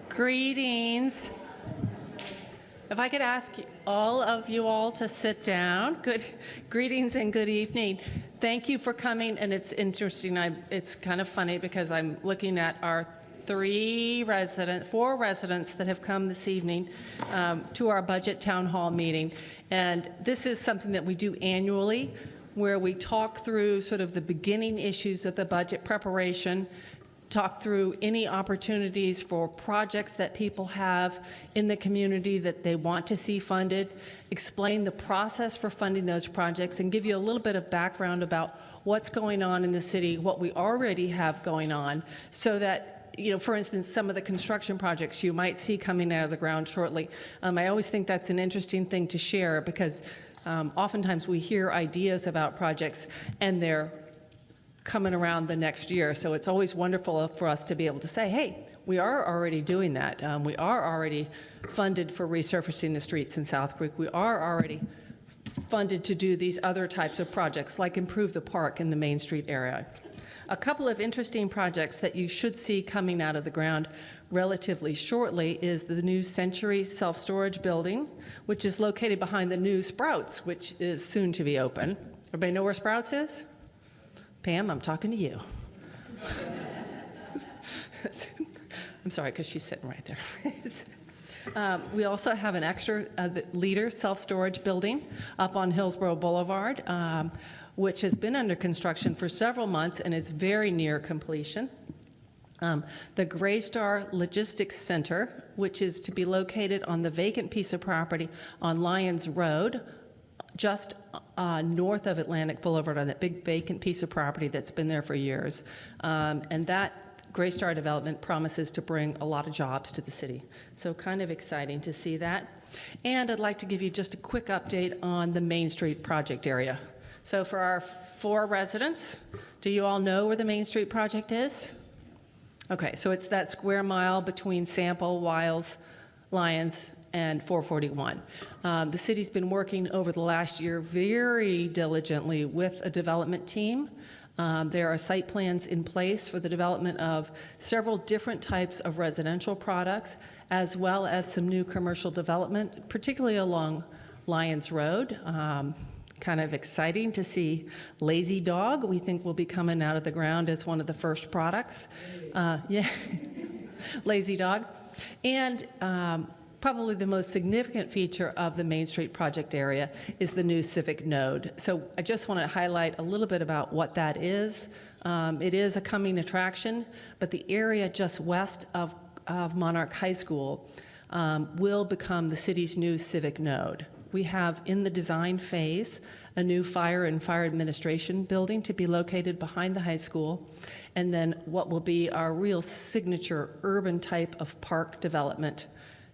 Greetings. If I could ask all of you all to sit down. Good greetings and good evening. Thank you for coming, and it's interesting. It's kind of funny because I'm looking at our four residents that have come this evening to our budget town hall meeting. And this is something that we do annually, where we talk through sort of the beginning issues of the budget preparation, talk through any opportunities for projects that people have in the community that they want to see funded, explain the process for funding those projects, and give you a little bit of background about what's going on in the city, what we already have going on, so that, you know, for instance, some of the construction projects you might see coming out of the ground shortly. I always think that's an interesting thing to share because oftentimes we hear ideas about projects and they're coming around the next year. So it's always wonderful for us to be able to say, hey, we are already doing that. We are already funded for resurfacing the streets in South Creek. We are already funded to do these other types of projects, like improve the park in the Main Street area. A couple of interesting projects that you should see coming out of the ground relatively shortly is the new Century Self-Storage Building, which is located behind the new Sprouts, which is soon to be open. Everybody know where Sprouts is? Pam, I'm talking to you. I'm sorry, because she's sitting right there. We also have an extra Leader Self-Storage Building up on Hillsborough Boulevard, which has been under construction for several months and is very near completion. The Gray Star Logistics Center, which is to be located on the vacant piece of property on Lyons Road, just north of Atlantic Boulevard, on that big vacant piece of property that's been there for years. And that Gray Star development promises to bring a lot of jobs to the city. So kind of exciting to see that. And I'd like to give you just a quick update on the Main Street project area. So for our 4 residents, do you all know where the Main Street project is? Okay, so it's that square mile between Sample, Wiles, Lyons, and 441. The city's been working over the last year very diligently with a development team. There are site plans in place for the development of several different types of residential products, as well as some new commercial development, particularly along Lyons Road. Kind of exciting to see Lazy Dog, we think will be coming out of the ground as one of the first products. Yeah, Lazy Dog. And probably the most significant feature of the Main Street project area is the new Civic Node. So I just want to highlight a little bit about what that is. It is a coming attraction, but the area just west of Monarch High School will become the city's new Civic Node. We have in the design phase a new fire and fire administration building to be located behind the high school, and then what will be our real signature urban type of park development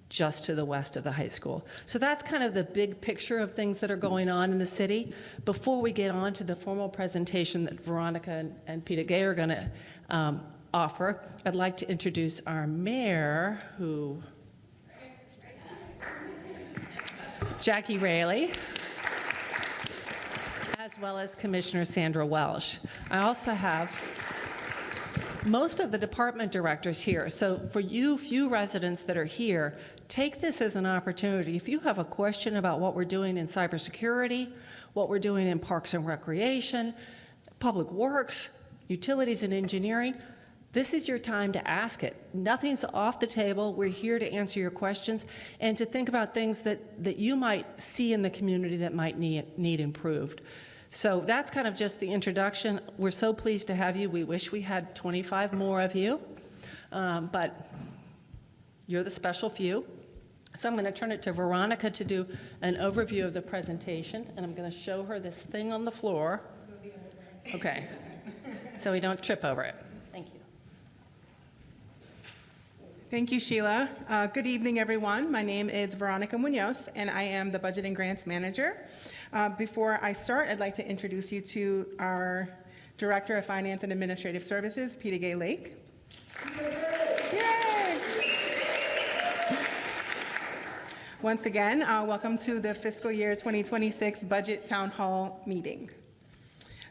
just to the west of the high school. So that's kind of the big picture of things that are going on in the city. Before we get on to the formal presentation that Veronica and Peter Gay are going to offer, I'd like to introduce our mayor, who Jackie Raley, as well as Commissioner Sandra Welsh. I also have most of the department directors here. So for you few residents that are here, take this as an opportunity. If you have a question about what we're doing in cybersecurity, what we're doing in parks and recreation, public works, utilities and engineering, this is your time to ask it. Nothing's off the table. We're here to answer your questions and to think about things that you might see in the community that might need improved. So that's kind of just the introduction. We're so pleased to have you. We wish we had 25 more of you, but you're the special few. So I'm going to turn it to Veronica to do an overview of the presentation, and I'm going to show her this thing on the floor. Okay, so we don't trip over it. Thank you. Thank you, Sheila. Good evening, everyone. My name is Veronica Munoz, and I am the Budget and Grants Manager. Before I start, I'd like to introduce you to our Director of Finance and Administrative Services, Peter Gay Lake. Yay! Once again, welcome to the fiscal year 2026 Budget Town Hall meeting.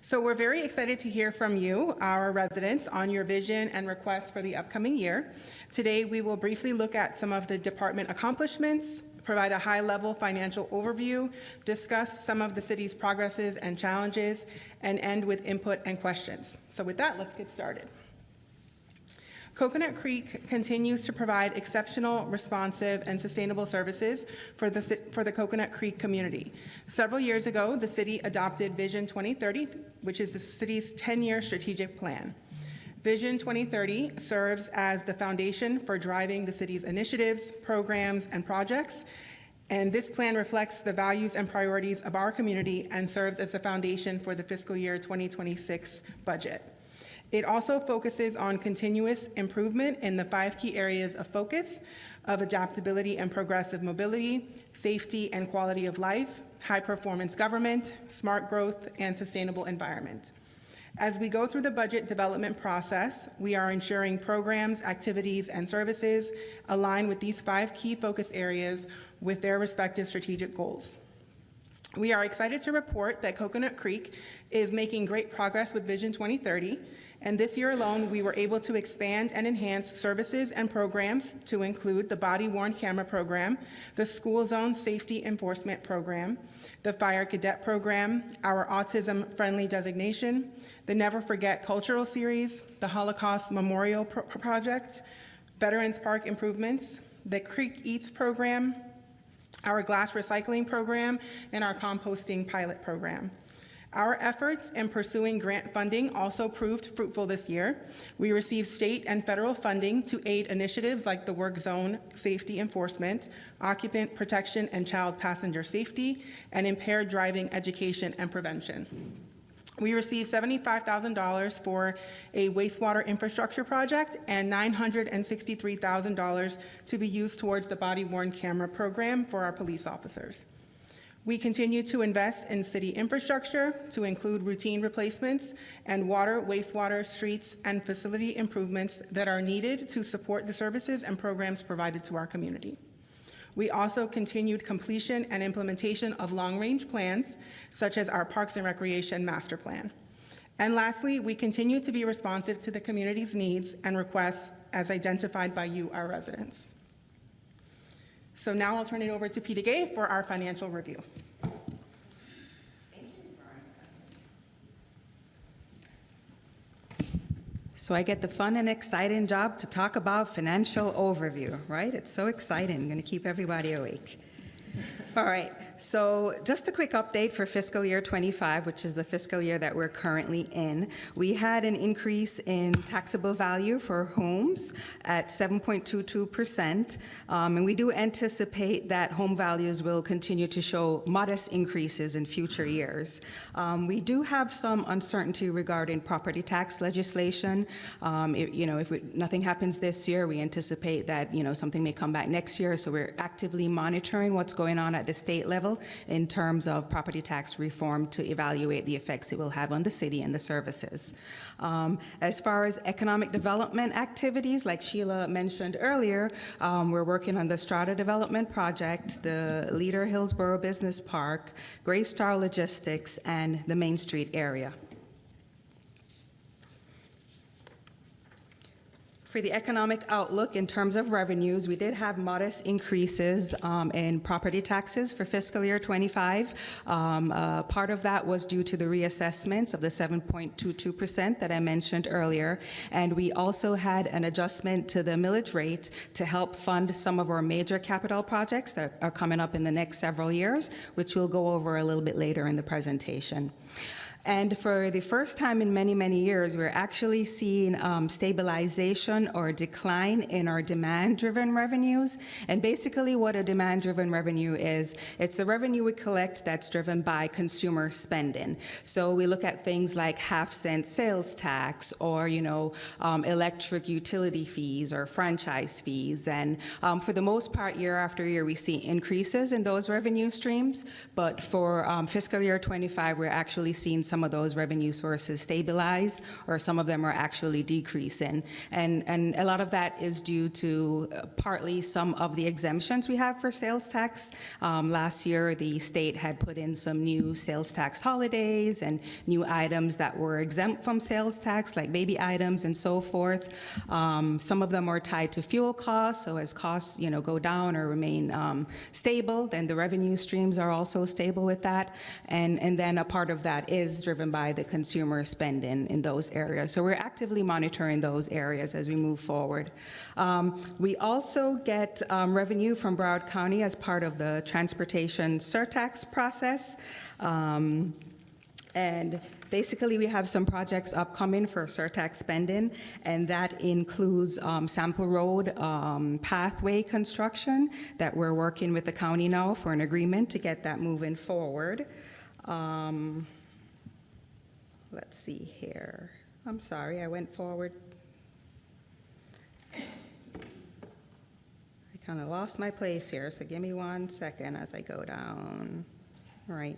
So we're very excited to hear from you, our residents, on your vision and requests for the upcoming year. Today, we will briefly look at some of the department accomplishments, provide a high-level financial overview, discuss some of the city's progresses and challenges, and end with input and questions. So with that, let's get started. Coconut Creek continues to provide exceptional, responsive, and sustainable services for the Coconut Creek community. Several years ago, the city adopted Vision 2030, which is the city's 10-year strategic plan. Vision 2030 serves as the foundation for driving the city's initiatives, programs, and projects, and this plan reflects the values and priorities of our community and serves as the foundation for the fiscal year 2026 budget. It also focuses on continuous improvement in the 5 key areas of focus of adaptability and progressive mobility, safety and quality of life, high-performance government, smart growth, and sustainable environment. As we go through the budget development process, we are ensuring programs, activities, and services align with these 5 key focus areas with their respective strategic goals. We are excited to report that Coconut Creek is making great progress with Vision 2030, and this year alone, we were able to expand and enhance services and programs to include the body-worn camera program, the school zone safety enforcement program, the fire cadet program, our autism-friendly designation, the Never Forget cultural series, the Holocaust Memorial Project, Veterans Park improvements, the Creek Eats program, our glass recycling program, and our composting pilot program. Our efforts in pursuing grant funding also proved fruitful this year. We received state and federal funding to aid initiatives like the work zone safety enforcement, occupant protection and child passenger safety, and impaired driving education and prevention. We received $75,000 for a wastewater infrastructure project and $963,000 to be used towards the body-worn camera program for our police officers. We continue to invest in city infrastructure to include routine replacements and water, wastewater, streets, and facility improvements that are needed to support the services and programs provided to our community. We also continued completion and implementation of long-range plans, such as our Parks and Recreation Master Plan. And lastly, we continue to be responsive to the community's needs and requests as identified by you, our residents. So now I'll turn it over to Peter Gay for our financial review. So I get the fun and exciting job to talk about financial overview, right? It's so exciting. I'm going to keep everybody awake. All right, so just a quick update for fiscal year 25, which is the fiscal year that we're currently in. We had an increase in taxable value for homes at 7.22%, and we do anticipate that home values will continue to show modest increases in future years. We do have some uncertainty regarding property tax legislation. If nothing happens this year, we anticipate that something may come back next year, so we're actively monitoring what's going on at the state level in terms of property tax reform to evaluate the effects it will have on the city and the services. As far as economic development activities, like Sheila mentioned earlier, we're working on the Strata Development Project, the Leader Hillsborough Business Park, Gray Star Logistics, and the Main Street area. For the economic outlook in terms of revenues, we did have modest increases in property taxes for fiscal year 25. Part of that was due to the reassessments of the 7.22% that I mentioned earlier. And we also had an adjustment to the millage rate to help fund some of our major capital projects that are coming up in the next several years, which we'll go over a little bit later in the presentation. And for the first time in many, many years, we're actually seeing stabilization or decline in our demand-driven revenues. And basically what a demand-driven revenue is, it's the revenue we collect that's driven by consumer spending. So we look at things like half-cent sales tax or, electric utility fees or franchise fees. And for the most part, year after year, we see increases in those revenue streams. But for fiscal year 25, we're actually seeing some of those revenue sources stabilize, or some of them are actually decreasing. And a lot of that is due to partly some of the exemptions we have for sales tax. Last year, the state had put in some new sales tax holidays and new items that were exempt from sales tax, like baby items and so forth. Some of them are tied to fuel costs, so as costs, go down or remain stable, then the revenue streams are also stable with that. And then a part of that is driven by the consumer spending in those areas. So we're actively monitoring those areas as we move forward. We also get revenue from Broward County as part of the transportation surtax process. And basically, we have some projects upcoming for surtax spending, and that includes Sample Road pathway construction that we're working with the county now for an agreement to get that moving forward. Let's see here. I'm sorry, I went forward. I kind of lost my place here, so give me 1 second as I go down. All right.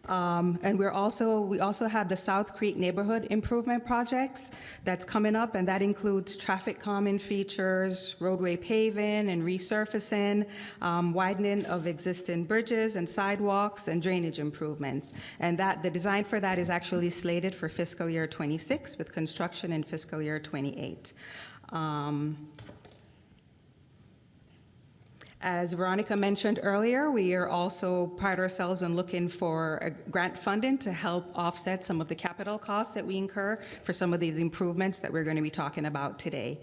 And we also have the South Creek Neighborhood Improvement Projects that's coming up, and that includes traffic calming features, roadway paving and resurfacing, widening of existing bridges and sidewalks, and drainage improvements. And the design for that is actually slated for fiscal year 26 with construction in fiscal year 28. As Veronica mentioned earlier, we are also pride ourselves on looking for grant funding to help offset some of the capital costs that we incur for some of these improvements that we're going to be talking about today.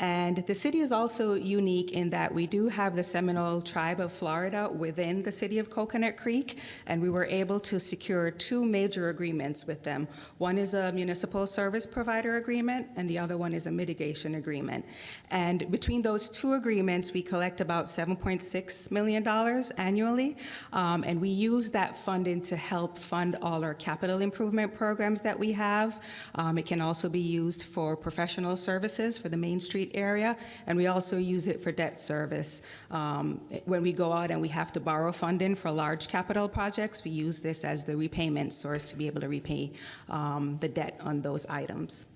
And the city is also unique in that we do have the Seminole Tribe of Florida within the city of Coconut Creek, and we were able to secure 2 major agreements with them. One is a municipal service provider agreement, and the other one is a mitigation agreement. And between those 2 agreements, we collect about $7.6 million annually, and we use that funding to help fund all our capital improvement programs that we have. It can also be used for professional services for the Main Street area, and we also use it for debt service. When we go out and we have to borrow funding for large capital projects, we use this as the repayment source to be able to repay the debt on those items.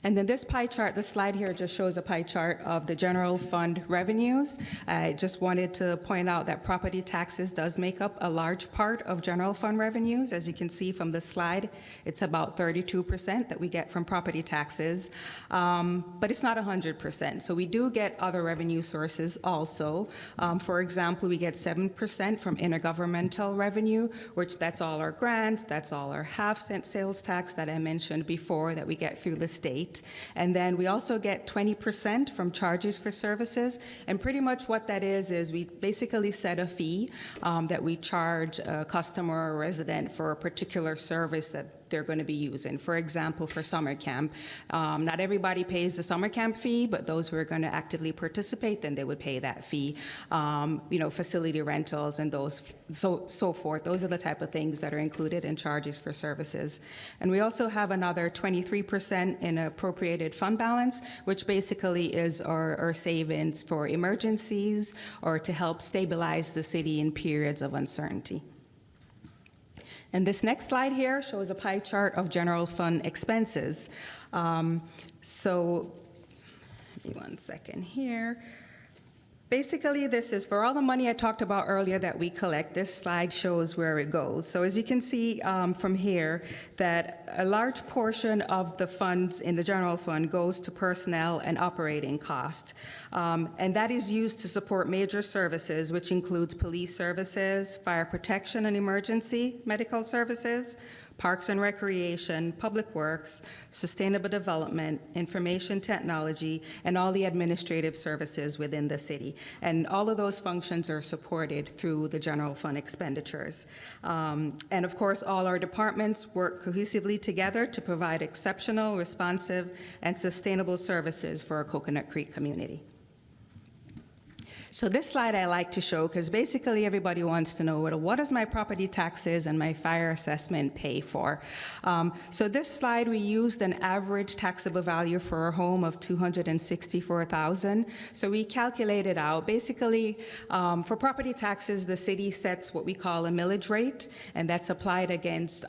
And then this pie chart, this slide here just shows a pie chart of the general fund revenues. I just wanted to point out that property taxes does make up a large part of general fund revenues. As you can see from the slide, it's about 32% that we get from property taxes, but it's not 100%. So we do get other revenue sources also. For example, we get 7% from intergovernmental revenue, which that's all our grants, that's all our half-cent sales tax that I mentioned before that we get through the state. And then we also get 20% from charges for services. And pretty much what that is we basically set a fee that we charge a customer or resident for a particular service that they're going to be using. For example, for summer camp, not everybody pays the summer camp fee, but those who are going to actively participate, then they would pay that fee. Facility rentals and those so forth. Those are the type of things that are included in charges for services. And we also have another 23% in appropriated fund balance, which basically is our savings for emergencies or to help stabilize the city in periods of uncertainty. And this next slide here shows a pie chart of general fund expenses. So, give me 1 second here. Basically, this is for all the money I talked about earlier that we collect. This slide shows where it goes. So as you can see from here, that a large portion of the funds in the general fund goes to personnel and operating cost. And that is used to support major services, which includes police services, fire protection and emergency medical services, Parks and Recreation, Public Works, Sustainable Development, Information Technology, and all the administrative services within the city. And all of those functions are supported through the general fund expenditures. And of course, all our departments work cohesively together to provide exceptional, responsive, and sustainable services for our Coconut Creek community. So this slide I like to show because basically everybody wants to know, well, what does my property taxes and my fire assessment pay for? So this slide, we used an average taxable value for a home of $264,000. So we calculated out, basically, for property taxes, the city sets what we call a millage rate, and that's applied against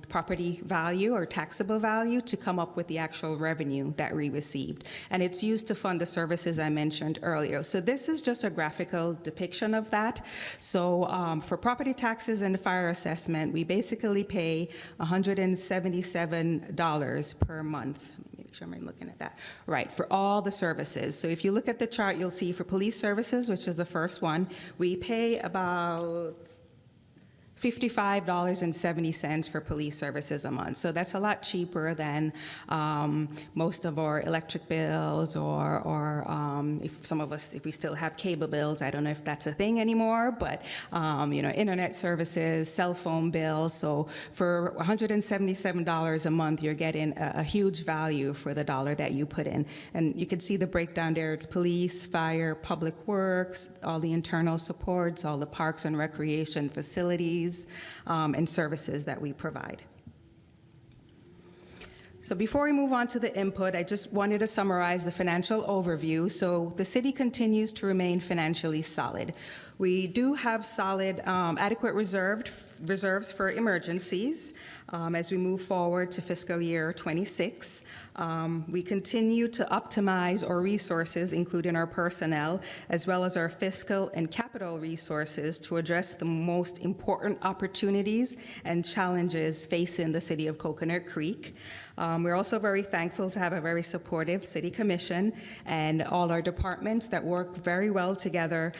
property value or taxable value to come up with the actual revenue that we received. And it's used to fund the services I mentioned earlier. So this is just a graphical depiction of that. So for property taxes and fire assessment, we basically pay $177 per month. Make sure I'm looking at that. Right, for all the services. So if you look at the chart, you'll see for police services, which is the first one, we pay about $55.70 for police services a month. So that's a lot cheaper than most of our electric bills or if some of us, if we still have cable bills, I don't know if that's a thing anymore, but internet services, cell phone bills. So for $177 a month, you're getting a huge value for the dollar that you put in. And you can see the breakdown there. It's police, fire, public works, all the internal supports, all the parks and recreation facilities, and services that we provide. So before we move on to the input, I just wanted to summarize the financial overview. So the city continues to remain financially solid. We do have solid, adequate reserves for emergencies as we move forward to fiscal year 26. We continue to optimize our resources, including our personnel, as well as our fiscal and capital resources to address the most important opportunities and challenges facing the city of Coconut Creek. We're also very thankful to have a very supportive city commission and all our departments that work very well together.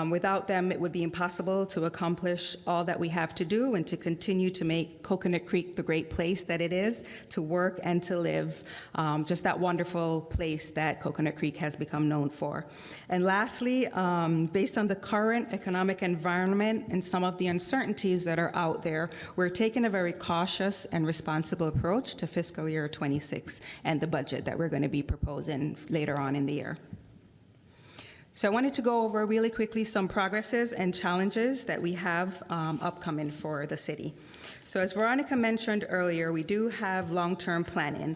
Without them, it would be impossible to accomplish all that we have to do and to continue to make Coconut Creek the great place that it is to work and to live. Just that wonderful place that Coconut Creek has become known for. And lastly, based on the current economic environment and some of the uncertainties that are out there, we're taking a very cautious and responsible approach to fiscal year 26 and the budget that we're going to be proposing later on in the year. So I wanted to go over really quickly some progresses and challenges that we have upcoming for the city. So as Veronica mentioned earlier, we do have long-term planning.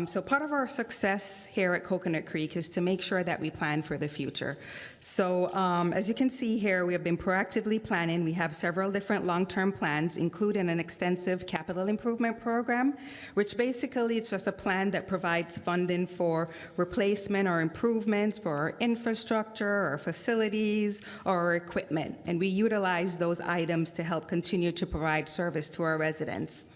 So part of our success here at Coconut Creek is to make sure that we plan for the future. So as you can see here, we have been proactively planning. We have several different long-term plans, including an extensive capital improvement program, which basically it's just a plan that provides funding for replacement or improvements for our infrastructure, our facilities, or our equipment. And we utilize those items to help continue to provide service to our residents.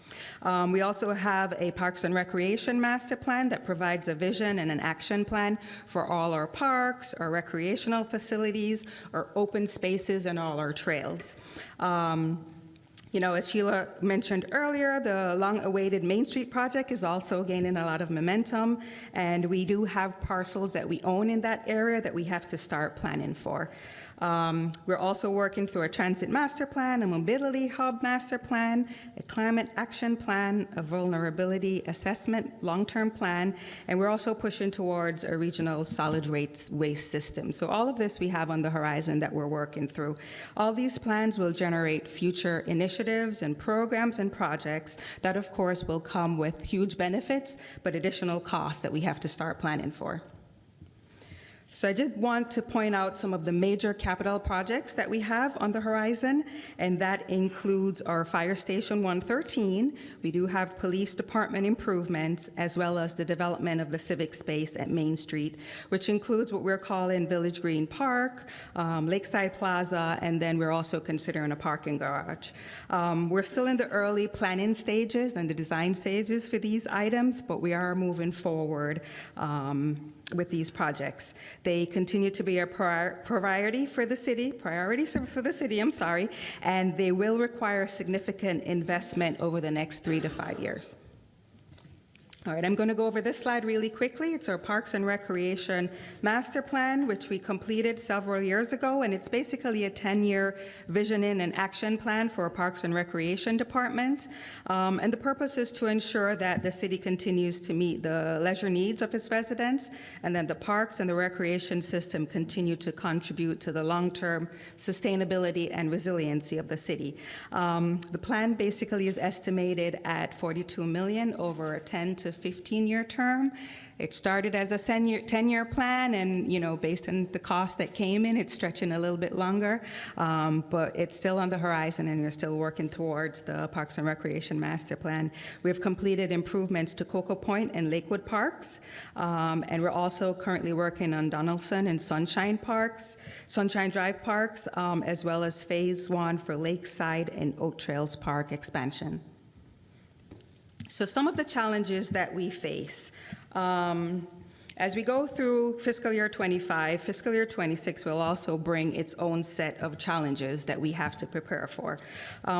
We also have a Parks and Recreation Master Plan that provides a vision and an action plan for all our parks, our recreational facilities, our open spaces, and all our trails. As Sheila mentioned earlier, the long-awaited Main Street project is also gaining a lot of momentum, and we do have parcels that we own in that area that we have to start planning for. We're also working through a transit master plan, a mobility hub master plan, a climate action plan, a vulnerability assessment long-term plan, and we're also pushing towards a regional solid waste system. So all of this we have on the horizon that we're working through. All these plans will generate future initiatives and programs and projects that, of course, will come with huge benefits, but additional costs that we have to start planning for. So I did want to point out some of the major capital projects that we have on the horizon, and that includes our Fire Station 113. We do have police department improvements, as well as the development of the civic space at Main Street, which includes what we're calling Village Green Park, Lakeside Plaza, and then we're also considering a parking garage. We're still in the early planning stages and the design stages for these items, but we are moving forward with these projects. They continue to be a priority for the city, and they will require significant investment over the next 3 to 5 years. All right, I'm going to go over this slide really quickly. It's our Parks and Recreation Master Plan, which we completed several years ago, and it's basically a 10-year visioning and action plan for our Parks and Recreation Department. And the purpose is to ensure that the city continues to meet the leisure needs of its residents, and then the parks and the recreation system continue to contribute to the long-term sustainability and resiliency of the city. The plan basically is estimated at $42 million over a 10 to 15-year term. It started as a 10-year plan, and based on the cost that came in, it's stretching a little bit longer, but it's still on the horizon, and we're still working towards the Parks and Recreation Master Plan. We've completed improvements to Cocoa Point and Lakewood Parks, and we're also currently working on Donaldson and Sunshine Drive Parks, as well as Phase 1 for Lakeside and Oak Trails Park expansion. So some of the challenges that we face. As we go through fiscal year 25, fiscal year 26 will also bring its own set of challenges that we have to prepare for.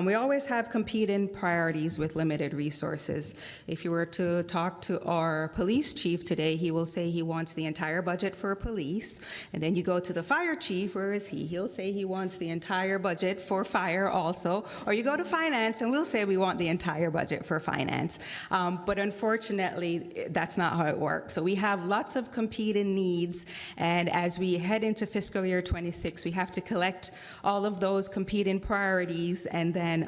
We always have competing priorities with limited resources. If you were to talk to our police chief today, he will say he wants the entire budget for police. And then you go to the fire chief, where is he? He'll say he wants the entire budget for fire also. Or you go to finance, and we'll say we want the entire budget for finance. But unfortunately, that's not how it works. So we have lots of competing needs, and as we head into fiscal year 26, we have to collect all of those competing priorities and then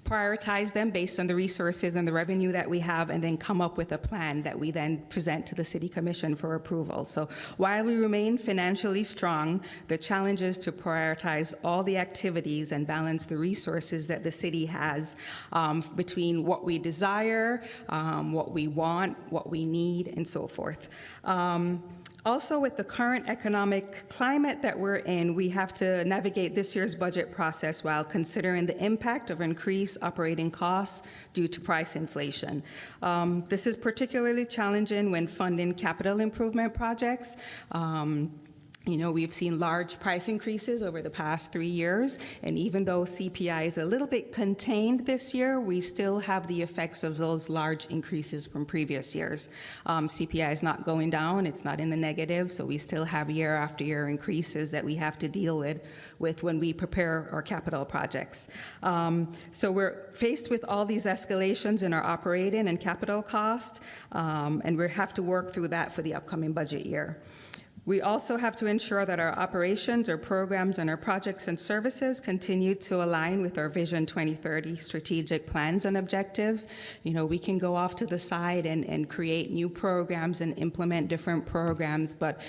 prioritize them based on the resources and the revenue that we have, and then come up with a plan that we then present to the City Commission for approval. So while we remain financially strong, the challenge is to prioritize all the activities and balance the resources that the city has between what we desire, what we want, what we need, and so forth. Also, with the current economic climate that we're in, we have to navigate this year's budget process while considering the impact of increased operating costs due to price inflation. This is particularly challenging when funding capital improvement projects. We've seen large price increases over the past 3 years, and even though CPI is a little bit contained this year, we still have the effects of those large increases from previous years. CPI is not going down, it's not in the negative, so we still have year after year increases that we have to deal with when we prepare our capital projects. So we're faced with all these escalations in our operating and capital costs, and we have to work through that for the upcoming budget year. We also have to ensure that our operations, our programs, and our projects and services continue to align with our Vision 2030 strategic plans and objectives. We can go off to the side and create new programs and implement different programs, but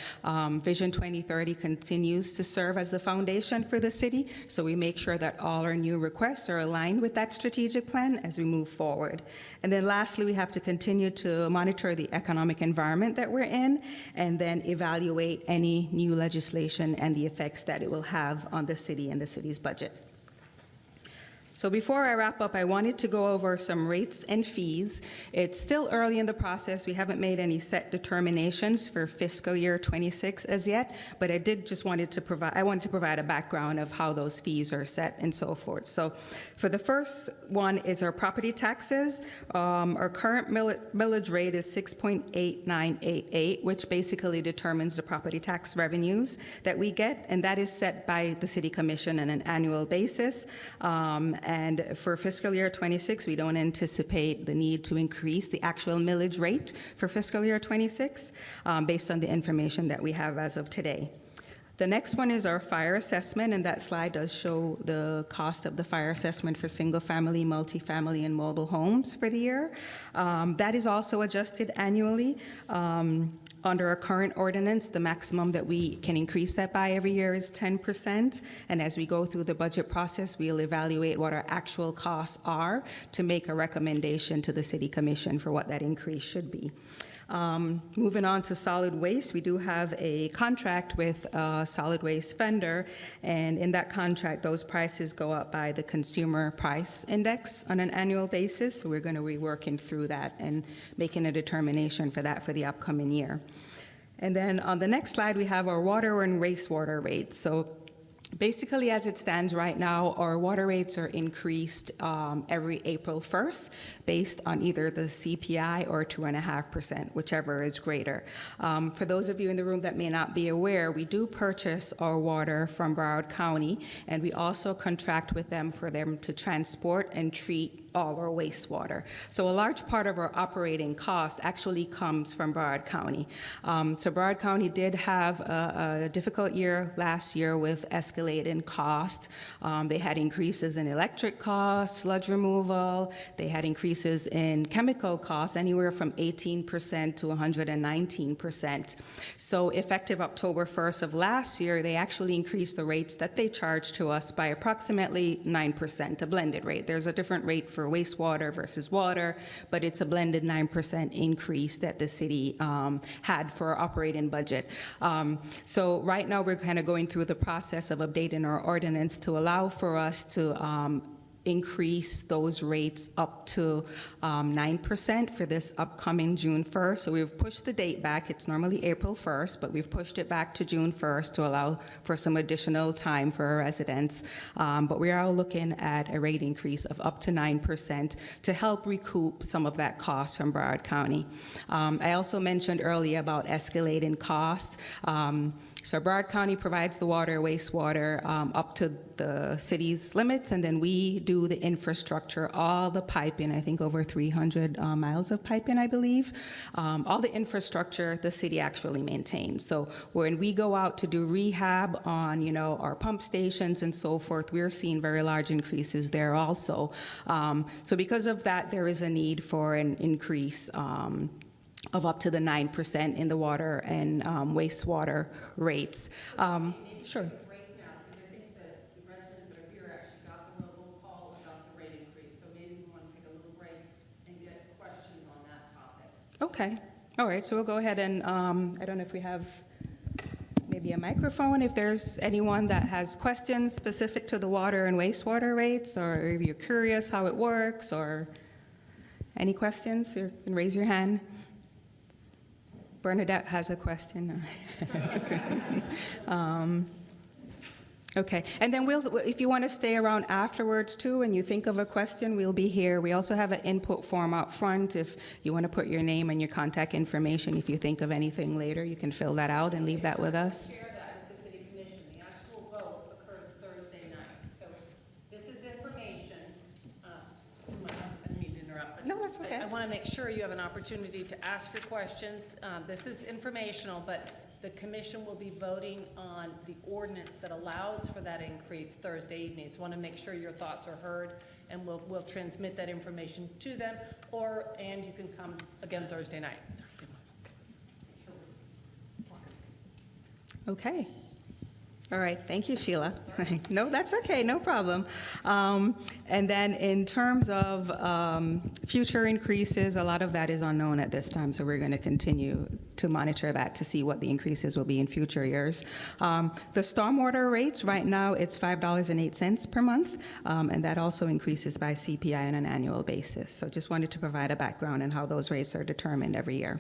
Vision 2030 continues to serve as the foundation for the city, so we make sure that all our new requests are aligned with that strategic plan as we move forward. And then lastly, we have to continue to monitor the economic environment that we're in, and then evaluate any new legislation and the effects that it will have on the city and the city's budget. So before I wrap up, I wanted to go over some rates and fees. It's still early in the process. We haven't made any set determinations for fiscal year 26 as yet, but I wanted to provide a background of how those fees are set and so forth. So for the first one is our property taxes. Our current millage rate is 6.8988, which basically determines the property tax revenues that we get, and that is set by the City Commission on an annual basis. And for fiscal year 26, we don't anticipate the need to increase the actual millage rate for fiscal year 26 based on the information that we have as of today. The next one is our fire assessment, and that slide does show the cost of the fire assessment for single-family, multifamily, and mobile homes for the year. That is also adjusted annually. Under our current ordinance, the maximum that we can increase that by every year is 10%, and as we go through the budget process, we'll evaluate what our actual costs are to make a recommendation to the City Commission for what that increase should be. Moving on to solid waste, we do have a contract with a solid waste vendor, and in that contract, those prices go up by the consumer price index on an annual basis, so we're going to be working through that and making a determination for that for the upcoming year. And then on the next slide, we have our water and wastewater rates. So Basically, as it stands right now, our water rates are increased every April 1st based on either the CPI or 2.5%, whichever is greater. For those of you in the room that may not be aware, we do purchase our water from Broward County, and we also contract with them for them to transport and treat all our wastewater. So a large part of our operating costs actually comes from Broward County. So Broward County did have a difficult year last year with escalating cost. They had increases in electric costs, sludge removal. They had increases in chemical costs, anywhere from 18% to 119%. So effective October 1st of last year, they actually increased the rates that they charged to us by approximately 9%, a blended rate. There's a different rate for wastewater versus water, but it's a blended 9% increase that the city had for our operating budget. So right now we're kind of going through the process of updating our ordinance to allow for us to increase those rates up to 9% for this upcoming June 1st. So we've pushed the date back. It's normally April 1st, but we've pushed it back to June 1st to allow for some additional time for our residents. But we are looking at a rate increase of up to 9% to help recoup some of that cost from Broward County. I also mentioned earlier about escalating costs. So Broward County provides the water, wastewater up to the city's limits, and then we do the infrastructure, all the piping, I think over 300 miles of piping, I believe. All the infrastructure the city actually maintains. So when we go out to do rehab on, our pump stations and so forth, we're seeing very large increases there also. So because of that, there is a need for an increase of up to the 9% in the water and wastewater rates. Sure. Right now, because I think that the residents that are here actually got the roll call about the rate increase, so maybe we want to take a little break and get questions on that topic. Okay. All right. So we'll go ahead and I don't know if we have maybe a microphone. If there's anyone that has questions specific to the water and wastewater rates, or if you're curious how it works, or any questions, you can raise your hand. Bernadette has a question. Okay, and then if you want to stay around afterwards too, and you think of a question, we'll be here. We also have an input form out front. If you want to put your name and your contact information, if you think of anything later, you can fill that out and leave that with us. Share that with the city commission. The actual vote occurs Thursday night. So this is information. I didn't mean to interrupt. But No, that's okay. I want to make sure you have an opportunity to ask your questions. This is informational, but the commission will be voting on the ordinance that allows for that increase Thursday evening. So I want to make sure your thoughts are heard, and we'll transmit that information to them, and you can come again Thursday night. Okay. All right, thank you, Sheila. No, that's okay, no problem. And then in terms of future increases, a lot of that is unknown at this time, so we're going to continue to monitor that to see what the increases will be in future years. The stormwater rates, right now, it's $5.08 per month, and that also increases by CPI on an annual basis. So just wanted to provide a background on how those rates are determined every year.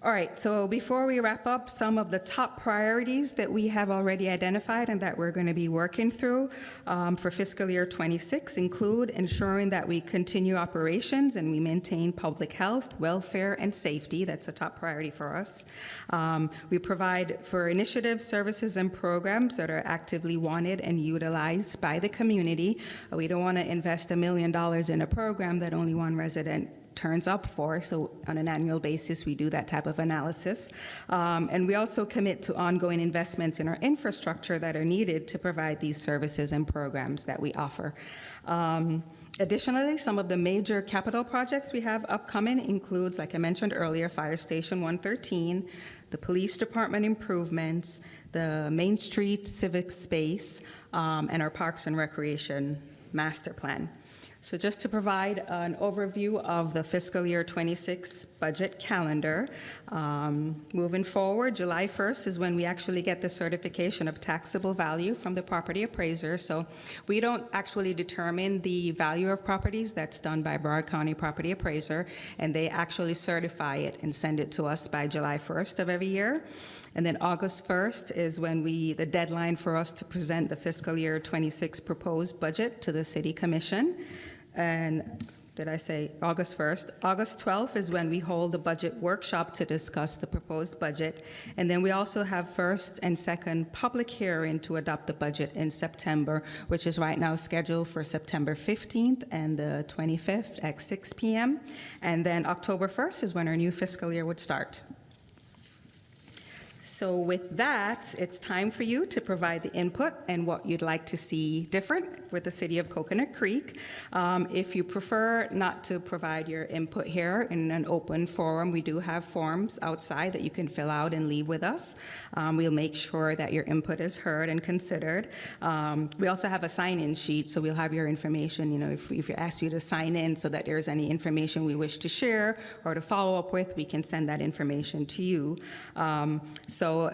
All right, so before we wrap up, some of the top priorities that we have already identified and that we're going to be working through for fiscal year 26 include ensuring that we continue operations and we maintain public health, welfare, and safety. That's a top priority for us. We provide for initiatives, services, and programs that are actively wanted and utilized by the community. We don't want to invest $1 million in a program that only one resident turns up for, so on an annual basis we do that type of analysis. And we also commit to ongoing investments in our infrastructure that are needed to provide these services and programs that we offer. Additionally, some of the major capital projects we have upcoming includes, like I mentioned earlier, Fire Station 113, the Police Department improvements, the Main Street Civic Space, and our Parks and Recreation Master Plan. So just to provide an overview of the fiscal year 26 budget calendar, moving forward, July 1st is when we actually get the certification of taxable value from the property appraiser. So we don't actually determine the value of properties. That's done by Broward County Property Appraiser, and they actually certify it and send it to us by July 1st of every year. And then August 1st is when the deadline for us to present the fiscal year 26 proposed budget to the City Commission. And did I say August 1st? August 12th is when we hold the budget workshop to discuss the proposed budget. And then we also have first and second public hearing to adopt the budget in September, which is right now scheduled for September 15th and the 25th at 6 p.m. And then October 1st is when our new fiscal year would start. So with that, it's time for you to provide the input and what you'd like to see different with the City of Coconut Creek. If you prefer not to provide your input here in an open forum, we do have forms outside that you can fill out and leave with us. We'll make sure that your input is heard and considered. We also have a sign-in sheet, so we'll have your information, if we ask you to sign in so that there's any information we wish to share or to follow up with, we can send that information to you. So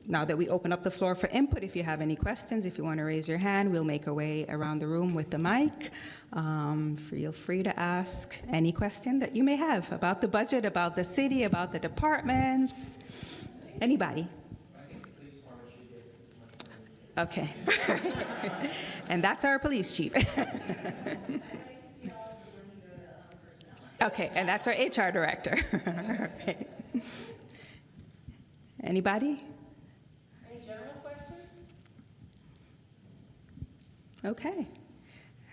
now that we open up the floor for input, if you have any questions, if you want to raise your hand, we'll make our way around the room with the mic. Feel free to ask any question that you may have about the budget, about the city, about the departments. Anybody? Okay. And that's our police chief. Okay, and that's our HR director. Right. Anybody? Any general questions? Okay.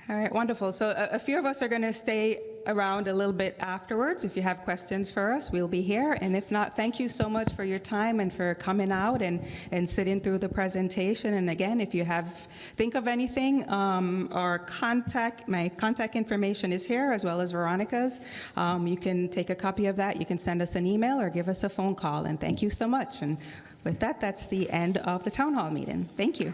All right, wonderful. So a few of us are going to stay around a little bit afterwards. If you have questions for us, we'll be here. And if not, thank you so much for your time and for coming out and sitting through the presentation. And again, if you think of anything, my contact information is here, as well as Veronica's. You can take a copy of that. You can send us an email or give us a phone call. And thank you so much. And with that, that's the end of the town hall meeting. Thank you.